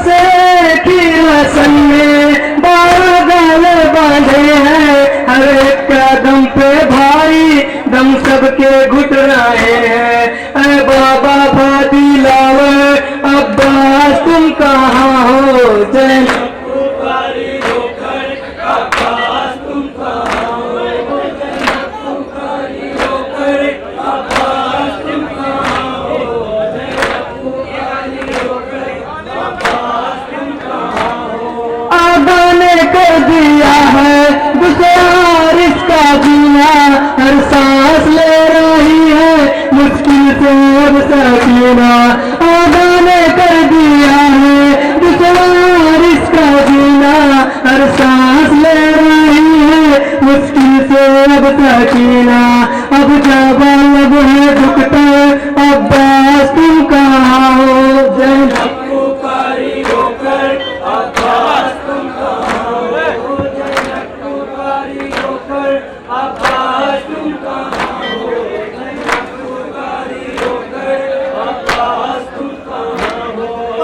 एक ही रस्म में 12 गाले बांधे हैं, हर एक कदम पे भारी दम सबके घुट रहे हैं। अरे बाबा फादिलावर अब्बास तुम कहाँ हो, जय कर दिया है दुश्वार इसका जीना, हर सांस ले रही है मुश्किल से अब सकीना। आगा ने कर दिया है दुश्वार इसका जीना, हर सांस ले रही है मुश्किल से अब सकीना। अब जब लब है झुकता अब्बास तुम कहाँ हो, जय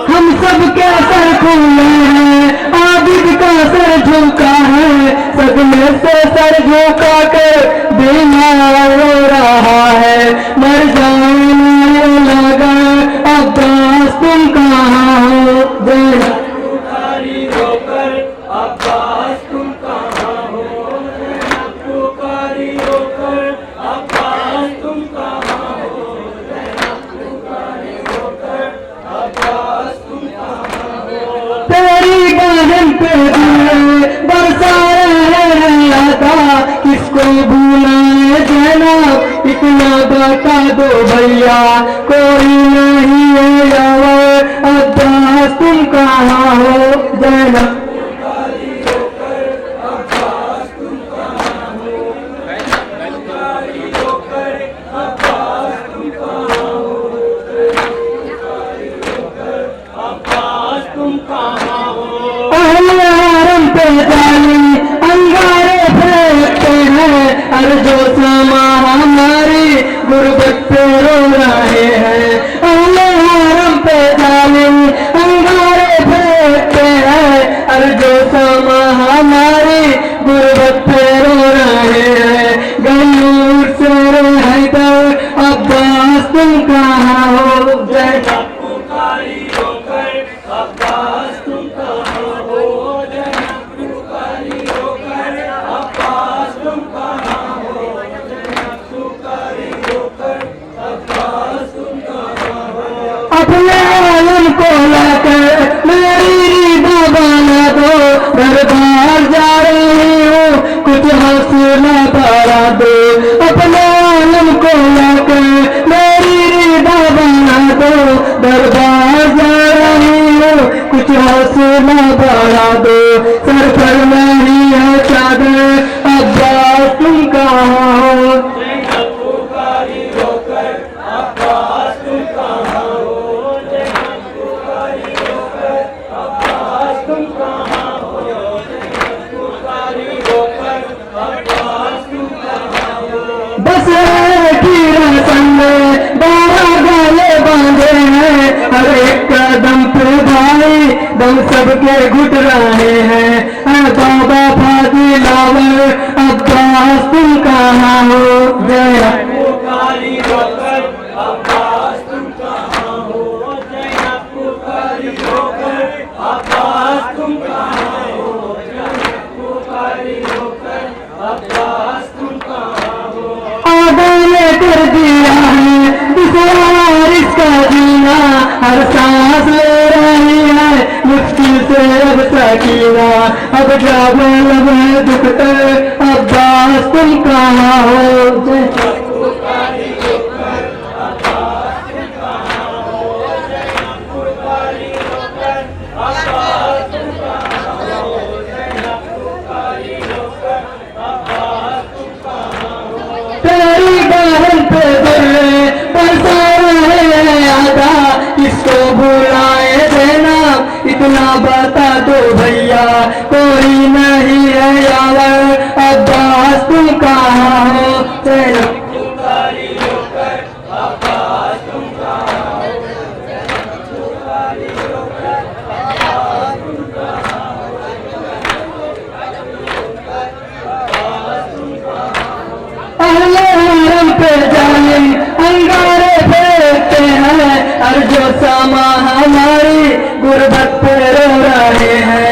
हम सब के सर खुले हैं, आबिद का सर झुका है, सदमे से सर झुका कर बीमार हो रहा है। मर जाने लगा अब्बास तुम कहाँ हो, जय तेरी बहन पे दिए बरसा रहे आता, किसको भूलाए जनाब इतना बता दो भैया, कोई नहीं है यार अब्बास तुम कहाँ हो, जनाब पे जाली अंगारे फेंकते हैं, हर जो समा हमारी गुर्बत पे रो रहे हैं। अहले हरम पे जाली अंगारे फेंकते हैं, हर जो समा हमारी गुर्बत पे रो रहे हैं। गयूर से हैदर अब्बास तुम कहाँ हो, जय अपने आलम को लाकर मेरी बना दो, दरबार जा रही हूँ कुछ हौसला बढ़ा दो। अपने आलम को लाकर मेरी बना दो, दरबार जा रही हूँ कुछ हौसला बढ़ा दो। सर पर नहीं है चादर अब्बास तुम कहाँ हो, बस एक ही रस्म में 12 गाले बांधे हैं, हर एक कदम पे भाई दम सबके घुट रहे हैं। बाबा फादिलावर अब्बास तुम कहाँ हो, जय कर दिया है दुश्वार इसका जीना, हर सांस ले रही है मुश्किल से अब सकीना। अब जब लब है दुखते अब्बास तुम कहाँ हो, जय तेरी बहन पे दिल बरसा रहे आदा, किसको भुलाए देना इतना बता दो भैया, कोई नहीं है यार अब्बास तुम कहाँ हो, पे जालिम अंगारे फेंकते हैं, और जो सामा हमारी गुर्बत पे रो रहे हैं।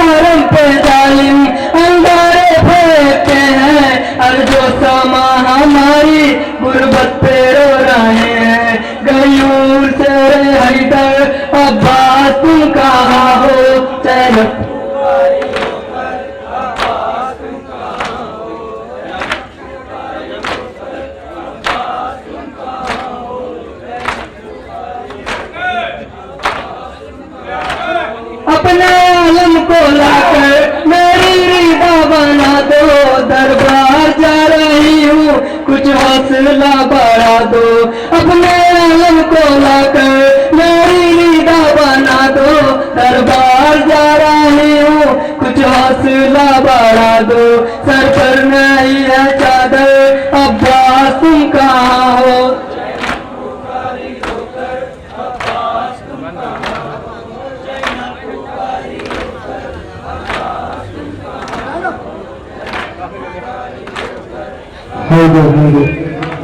हरम पे जालिम अंगारे फेंकते हैं, और जो सामा हमारी गुर्बत पे रो रहे हैं। गयूर से हैदर अब्बास तुम कहाँ हो, चलो अपने आलम को लाकर मेरी रीदा बना दो, दरबार जा रही हूँ कुछ हौसला बढ़ा दो। अपने आलम को लाकर मेरी रीदा बना दो, दरबार जा रही हूँ कुछ हौसला बढ़ा दो। सर पर नहीं है चादर अब्बास तुम कहाँ हो, हैदर